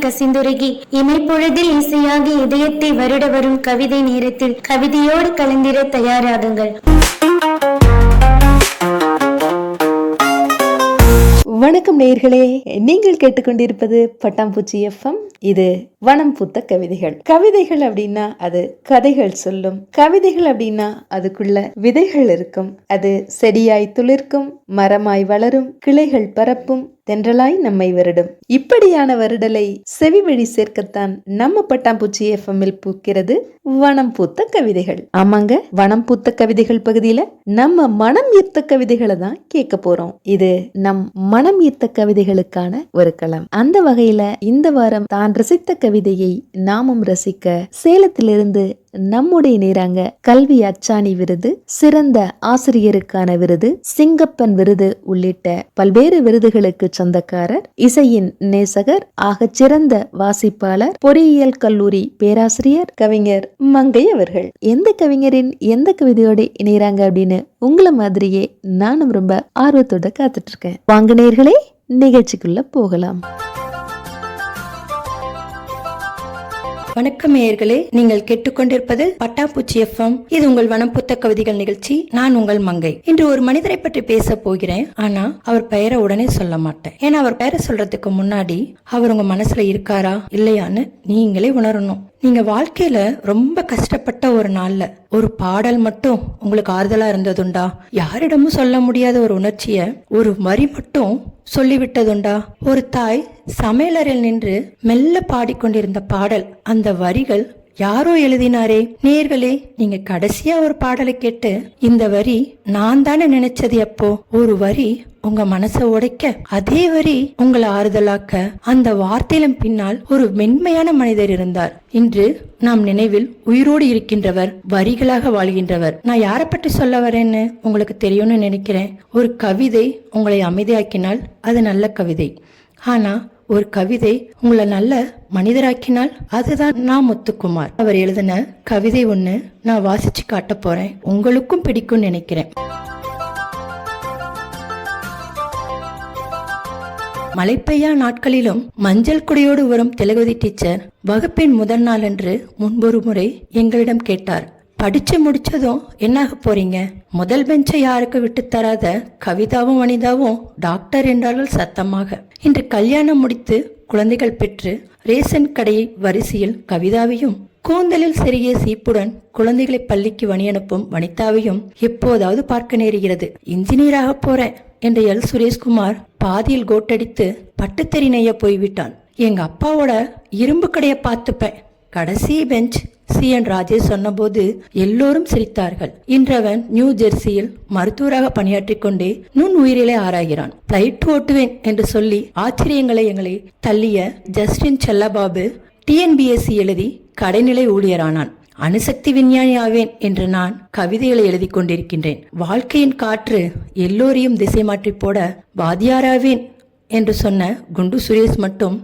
கசிந்துருகி இமைப்பொழுதில் இசையாகி இதயத்தை வருட வரும் கவிதை நேரத்தில் கவிதையோடு கலந்திட தயாராகுங்கள். வணக்கம் நேயர்களே, நீங்கள் கேட்டுக்கொண்டிருப்பது பட்டாம்பூச்சி எஃப்எம். இது வனம் பூத்த கவிதைகள். கவிதைகள் அப்படின்னா அது கதைகள் சொல்லும். கவிதைகள் அப்படின்னா அதுக்குள்ள விதைகள் இருக்கும். அது செடியாய் துளிர்க்கும், மரமாய் வளரும், கிளைகள் பரப்பும், தென்றலாய் நம்மை வருடும். இப்படியான வருடலை செவி வழி சேர்க்கத்தான் நம்ம பட்டாம்பூச்சி எஃப்எம்மில் பூக்கிறது வனம் பூத்த கவிதைகள். ஆமாங்க, வனம் பூத்த கவிதைகள் பகுதியில நம்ம மனம் ஈர்த்த கவிதைகளை தான் கேட்க போறோம். இது நம் மனம் ஈர்த்த கவிதைகளுக்கான ஒரு களம். அந்த வகையில இந்த வாரம் தான் ரசித்த கவிதையை நாமும் ரசிக்க சேலத்திலிருந்து நம்முடைய நேராங்க கல்வி அச்சாணி விருது, சிறந்த ஆசிரியருக்கான விருது, சிங்கப்பன் விருது உள்ளிட்ட பல்வேறு விருதுகளுக்கு சொந்தக்காரர், இசையின் நேசகர், ஆகச் சிறந்த வாசிப்பாளர், பொறியியல் கல்லூரி பேராசிரியர், கவிஞர் மங்கை அவர்கள். எந்த கவிஞரின் எந்த கவிதையோட இணையறாங்க அப்படின்னு உங்களை மாதிரியே நானும் ரொம்ப ஆர்வத்தோட காத்துட்டு இருக்கேன். வாங்க நேயர்களே, நிகழ்ச்சிக்குள்ள போகலாம். வணக்கம் நேயர்களே, நீங்கள் கேட்டுக்கொண்டிருப்பது பட்டாம்பூச்சி எஃப்எம். இது உங்கள் வனம் புத்த கவிதைகள் நிகழ்ச்சி. நான் உங்கள் மங்கை. இன்று ஒரு மனிதரை பற்றி பேச போகிறேன். ஆனா அவர் பெயரை உடனே சொல்ல மாட்டேன். ஏன்னா அவர் பெயரை சொல்றதுக்கு முன்னாடி அவர் உங்க மனசுல இருக்காரா இல்லையான்னு நீங்களே உணரணும். நீங்க வாழ்க்கையில ரொம்ப கஷ்டப்பட்ட ஒரு நாள்ல ஒரு பாடல் மட்டும் உங்களுக்கு ஆறுதலா இருந்ததுண்டா? யாரிடமும் சொல்ல முடியாத ஒரு உணர்ச்சிய ஒரு வரி மட்டும் சொல்லிவிட்டதுண்டா? ஒரு தாய் சமையலறையில் நின்று மெல்ல பாடிக்கொண்டிருந்த பாடல், அந்த வரிகள் யாரோ எழுதினாரே. நேயர்களே, நீங்க கடைசியா ஒரு பாடலை கேட்டு இந்த வரி நான் தானே நினைச்சது எப்போ ஒரு வரி உங்க மனசை உடைக்க, அதே வரி உங்களை ஆறுதலாக்க, அந்த வார்த்தையிலும் பின்னால் ஒரு மென்மையான மனிதர் இருந்தார். இன்று நாம் நினைவில் உயிரோடு இருக்கின்றவர், வரிகளாக வாழ்கின்றவர். நான் யாரை பற்றி சொல்ல வரேன்னு உங்களுக்கு தெரியும்னு நினைக்கிறேன். ஒரு கவிதை உங்களை அமைதியாக்கினால் அது நல்ல கவிதை. ஆனா ஒரு கவிதை உங்களை நல்ல மனிதராக்கினால் அதுதான் நான் முத்துக்குமார். அவர் எழுதின கவிதை ஒண்ணு நான் வாசிச்சு காட்ட போறேன். உங்களுக்கும் பிடிக்கும் நினைக்கிறேன். மழை பெய்யா நாட்களிலும் மஞ்சள் குடையோடு வரும் திலகவதி டீச்சர் வகுப்பின் முதல் நாள் அன்று முன்பொரு முறை எங்களிடம் கேட்டார், படிச்சு முடிச்சதும் என்னாக போறீங்க? முதல் பெஞ்சை யாருக்கு விட்டு தராத கவிதாவும் வனிதாவும் டாக்டர் என்றார்கள் சத்தமாக. இன்று கல்யாணம் முடித்து குழந்தைகள் பெற்று ரேஷன் கடை வரிசையில் கவிதாவையும், கூந்தலில் சிறிய சீப்புடன் குழந்தைகளை பள்ளிக்கு வழி அனுப்பும் வனிதாவையும் எப்போதாவது பார்க்க நேருகிறது. இன்ஜினியராக போறேன் என்ற எல் சுரேஷ்குமார் பாதியில் கோட்டடித்து பட்டுத்தறி நெய்ய போய்விட்டான். எங்க அப்பாவோட இரும்பு கடையை பார்த்துப்பேன். கடைசி பெஞ்ச் சி என் ராஜேஷ் சொன்னபோது எல்லோரும் சிரித்தார்கள். இன்றவன் நியூ ஜெர்சியில் மருத்துவராக பணியாற்றிக் கொண்டே நுண் உயிரிலே ஆராய்கிறான். பிளைட் ஓட்டுவேன் என்று சொல்லி எங்களை தள்ளிய ஜஸ்டின் செல்லபாபு டிஎன்பிஎஸ்சி எழுதி கடைநிலை ஊழியரானான். அணுசக்தி விஞ்ஞானி ஆவேன் என்று நான் கவிதைகளை எழுதி கொண்டிருக்கின்றேன். வாழ்க்கையின் காற்று எல்லோரையும் திசை மாற்றி போட வாத்தியாராவேன் என்று சொன்ன குண்டு சுரேஷ் மட்டும்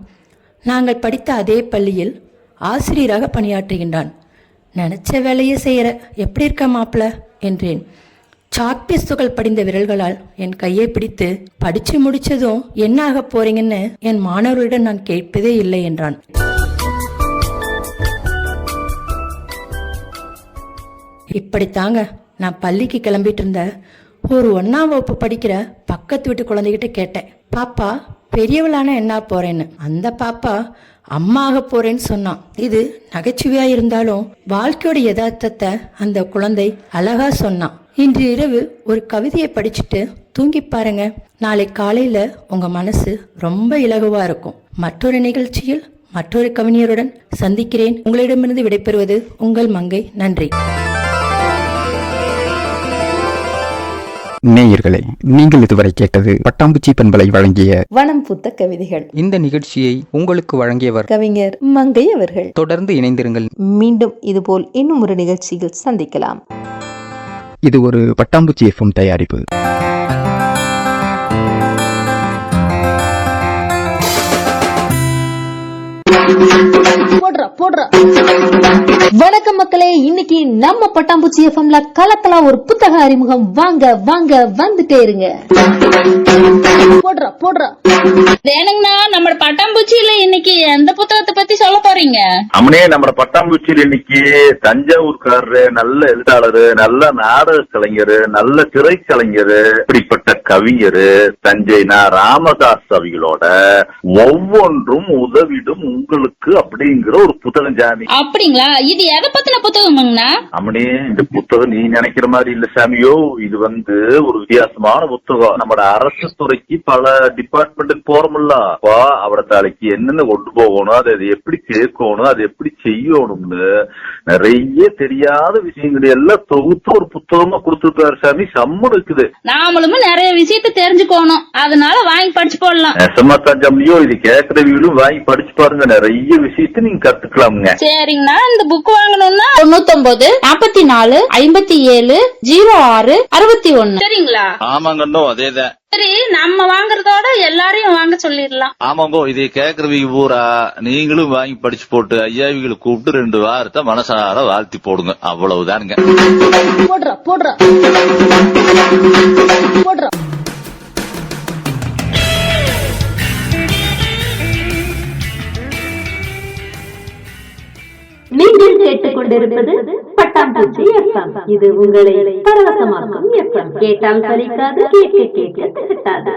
நாங்கள் படித்த அதே பள்ளியில் ஆசிரியராக பணியாற்றுகின்றான். நினைச்ச வேலையை செய்யற, எப்படி இருக்க மாப்பிள என்றேன். சாக்பீஸ்துகள் படிந்த விரல்களால் என் கையை பிடித்து, படிச்சு முடிச்சதும் என்ன ஆக போறீங்கன்னு என் மாணவர்களிடம் நான் கேட்பதே இல்லை என்றான். இப்படித்தாங்க நான் பள்ளிக்கு கிளம்பிட்டு இருந்த ஒரு 1ஆம் வகுப்பு படிக்கிற பக்கத்து வீட்டு குழந்தைகிட்ட கேட்டேன், பாப்பா பெரியவளான என்ன போறேன்னு. அந்த பாப்பா அம்மா ஆக போறேன்னு சொன்னான். இது நகைச்சுவையா இருந்தாலும் வாழ்க்கையோட யதார்த்தத்தை அந்த குழந்தை அழகா சொன்னான். இன்று இரவு ஒரு கவிதையை படிச்சுட்டு தூங்கி பாருங்க. நாளை காலையில உங்க மனசு ரொம்ப இலகுவா இருக்கும். மற்றொரு நிகழ்ச்சியில் மற்றொரு கவிஞருடன் சந்திக்கிறேன். உங்களிடமிருந்து விடைபெறுவது உங்கள் மங்கை. நன்றி. நேயர்களே, நீங்கள் இதுவரை கேட்டது பட்டாம்பூச்சி பண்பலை வழங்கிய வனம் பூத்த கவிதைகள். இந்த நிகழ்ச்சியை உங்களுக்கு வழங்கியவர் கவிஞர் மங்கை அவர்கள். தொடர்ந்து இணைந்திருங்கள். மீண்டும் இதுபோல் இன்னும் ஒரு நிகழ்ச்சியில் சந்திக்கலாம். இது ஒரு பட்டாம்பூச்சி எஃப்எம் தயாரிப்பு. வணக்கம் மக்களே, இன்னைக்கு நம்ம பட்டாம்பூச்சி எஃப்எம்ல கலக்கலாம் ஒரு புத்தக அறிமுகம். வாங்க வாங்க வந்துட்டே இருங்க. வேணுங்கண்ணா, நம்ம பட்டாம்பூச்சியில இன்னைக்கு எந்த புத்தகத்தை பத்தி சொல்ல போறீங்க? அம்மனே, நம்ம பட்டாம்பூச்சியில இன்னைக்கு தஞ்சாவூர்காரரு, நல்ல எழுத்தாளரு, நல்ல நாடக கலைஞரு, நல்ல திரைக்கலைஞரு, இப்படிப்பட்ட கவிஞரு தஞ்சைனா ராமதாஸ் அவிகளோட ஒவ்வொன்றும் உதவிடும் உங்களுக்கு அப்படிங்கிற ஒரு புத்தகம் சாமி. அப்படிங்களா? இது எதை பத்தின புத்தகம்ங்கண்ணா? அம்மனே, இந்த புத்தகம் நீ நினைக்கிற மாதிரி இல்ல சாமியோ. இது ஒரு வித்தியாசமான புத்தகம். நம்ம அரசு துறைக்கு பல டிபார்ட்மெண்ட்டுக்கு போறோம்ல, அவட தலைக்கு என்னென்ன கொண்டு போகணும், அதை எப்படி கேட்கணும், அதை எப்படி செய்யணும்னு நிறைய தெரியாத விஷயங்கள் எல்லாம் தொகுத்து ஒரு புத்தகமா கொடுத்துருக்காரு சாமி. சம்மு இருக்குது. நாமளும் நிறைய விஷயத்த தெரிஞ்சுக்கணும், அதனால வாங்கி படிச்சு போடலாம். நெசமாத்தான் சாமியோ, இது கேட்கறவங்களும் வாங்கி படிச்சு பாருங்க. நிறைய விஷயத்த நீங்க கத்துக்கலாமுங்க. சரிங்கண்ணா, இந்த புக் வாங்கணும்னா 99 44 57 06 61. சரிங்களா? ஆமாங்கண்ணோ, அதேதான். சரி, நம்ம வாங்குறதோட எல்லாரையும் வாங்க சொல்லிடலாம். ஆமாங்கோ, இதை கேக்குறவங்க பூரா நீங்களும் வாங்கி படிச்சு போட்டு ஐயாவிகளை கூப்பிட்டு 2 வாரத்தை மனசார வாழ்த்தி போடுங்க. அவ்வளவுதானுங்க. நீங்கள் கேட்டுக்கொண்டிருப்பது பட்டாம்பூச்சி எஃப்எம். இது உங்களை பரவசமாக்கும் எஃப்எம். கேட்டால் சலிக்காது, கேட்க கேட்க திகட்டாது.